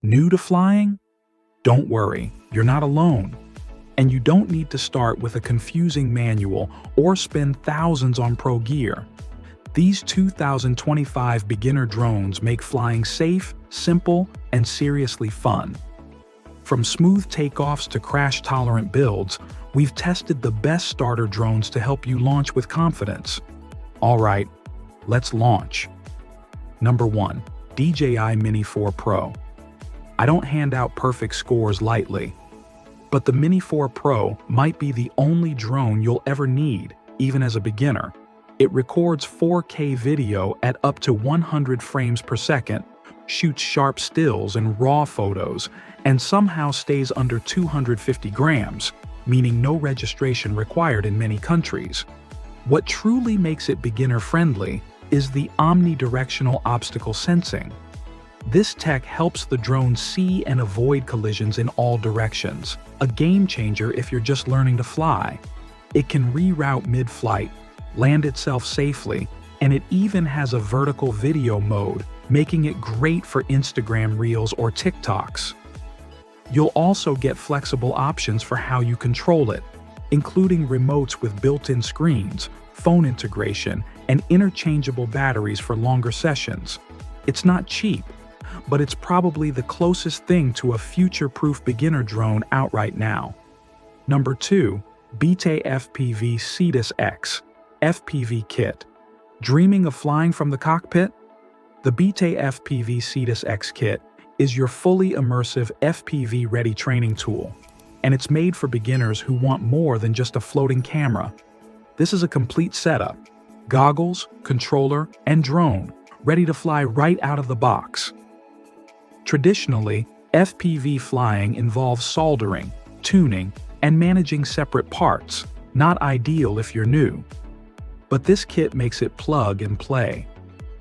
New to flying? Don't worry, you're not alone. And you don't need to start with a confusing manual or spend thousands on pro gear. These 2025 beginner drones make flying safe, simple, and seriously fun. From smooth takeoffs to crash-tolerant builds, we've tested the best starter drones to help you launch with confidence. All right, let's launch. Number 1. DJI Mini 4 Pro. I don't hand out perfect scores lightly, but the Mini 4 Pro might be the only drone you'll ever need, even as a beginner. It records 4K video at up to 100 frames per second, shoots sharp stills and raw photos, and somehow stays under 250 grams, meaning no registration required in many countries. What truly makes it beginner-friendly is the omnidirectional obstacle sensing. This tech helps the drone see and avoid collisions in all directions, a game-changer if you're just learning to fly. It can reroute mid-flight, land itself safely, and it even has a vertical video mode, making it great for Instagram Reels or TikToks. You'll also get flexible options for how you control it, including remotes with built-in screens, phone integration, and interchangeable batteries for longer sessions. It's not cheap, but it's probably the closest thing to a future-proof beginner drone out right now. Number 2. Beta FPV Cetus X FPV Kit. Dreaming of flying from the cockpit? The Beta FPV Cetus X Kit is your fully immersive FPV-ready training tool, and it's made for beginners who want more than just a floating camera. This is a complete setup: goggles, controller, and drone, ready to fly right out of the box. Traditionally, FPV flying involves soldering, tuning, and managing separate parts, not ideal if you're new. But this kit makes it plug and play.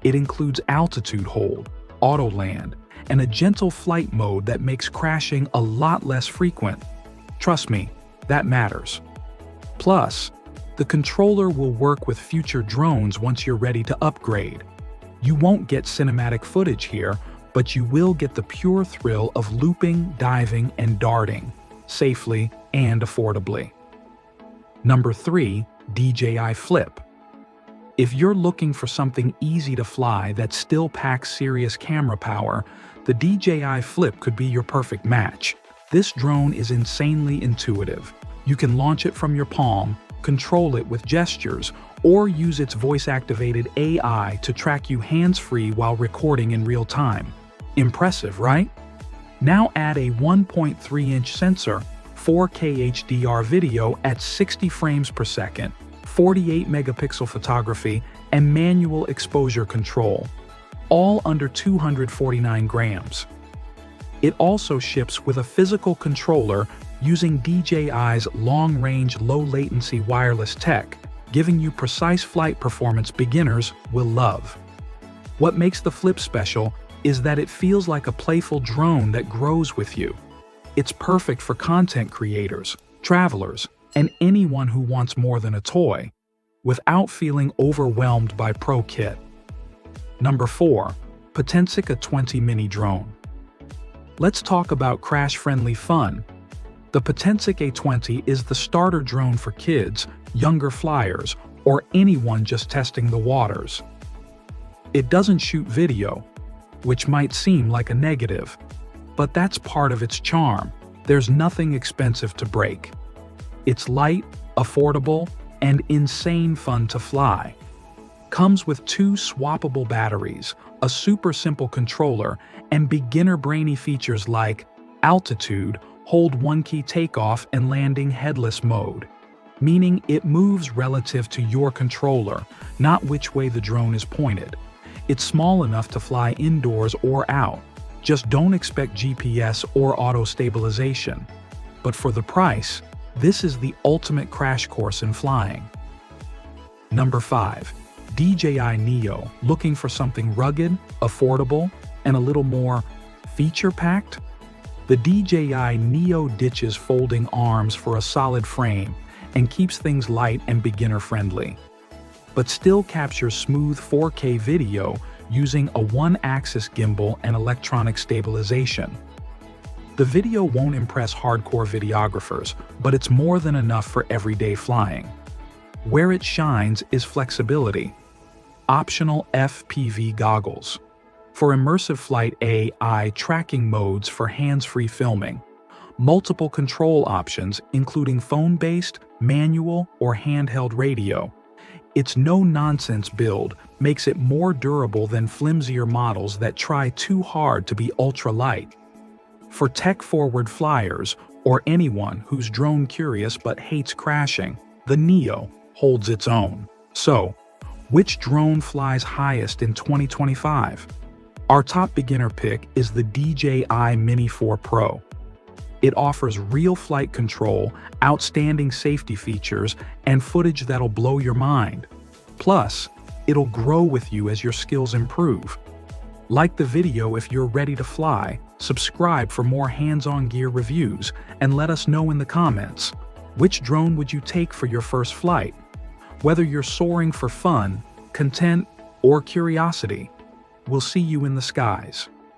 It includes altitude hold, auto land, and a gentle flight mode that makes crashing a lot less frequent. Trust me, that matters. Plus, the controller will work with future drones once you're ready to upgrade. You won't get cinematic footage here, but you will get the pure thrill of looping, diving, and darting, safely and affordably. Number 3. DJI Flip. If you're looking for something easy to fly that still packs serious camera power, the DJI Flip could be your perfect match. This drone is insanely intuitive. You can launch it from your palm, control it with gestures, or use its voice-activated AI to track you hands-free while recording in real time. Impressive, right? Now add a 1.3-inch sensor, 4K HDR video at 60 frames per second, 48-megapixel photography, and manual exposure control, all under 249 grams. It also ships with a physical controller using DJI's long-range, low-latency wireless tech, giving you precise flight performance beginners will love. What makes the Flip special is that it feels like a playful drone that grows with you. It's perfect for content creators, travelers, and anyone who wants more than a toy, without feeling overwhelmed by Pro Kit. Number 4. Potensic A20 Mini Drone. Let's talk about crash-friendly fun. The Potensic A20 is the starter drone for kids, younger flyers, or anyone just testing the waters. It doesn't shoot video, which might seem like a negative, but that's part of its charm. There's nothing expensive to break. It's light, affordable, and insane fun to fly. Comes with 2 swappable batteries, a super simple controller, and beginner-brainy features like altitude, hold one-key takeoff and landing headless mode, meaning it moves relative to your controller, not which way the drone is pointed. It's small enough to fly indoors or out. Just don't expect GPS or auto stabilization. But for the price, this is the ultimate crash course in flying. Number 5. DJI Neo. Looking for something rugged, affordable, and a little more feature-packed? The DJI Neo ditches folding arms for a solid frame and keeps things light and beginner-friendly, but still captures smooth 4K video using a one-axis gimbal and electronic stabilization. The video won't impress hardcore videographers, but it's more than enough for everyday flying. Where it shines is flexibility. Optional FPV goggles. For immersive flight AI tracking modes for hands-free filming. Multiple control options including phone-based, manual, or handheld radio. Its no-nonsense build makes it more durable than flimsier models that try too hard to be ultra-light. For tech-forward flyers, or anyone who's drone-curious but hates crashing, the Neo holds its own. So, which drone flies highest in 2025? Our top beginner pick is the DJI Mini 4 Pro. It offers real flight control, outstanding safety features, and footage that'll blow your mind. Plus, it'll grow with you as your skills improve. Like the video if you're ready to fly, subscribe for more hands-on gear reviews, and let us know in the comments, which drone would you take for your first flight? Whether you're soaring for fun, content, or curiosity, we'll see you in the skies.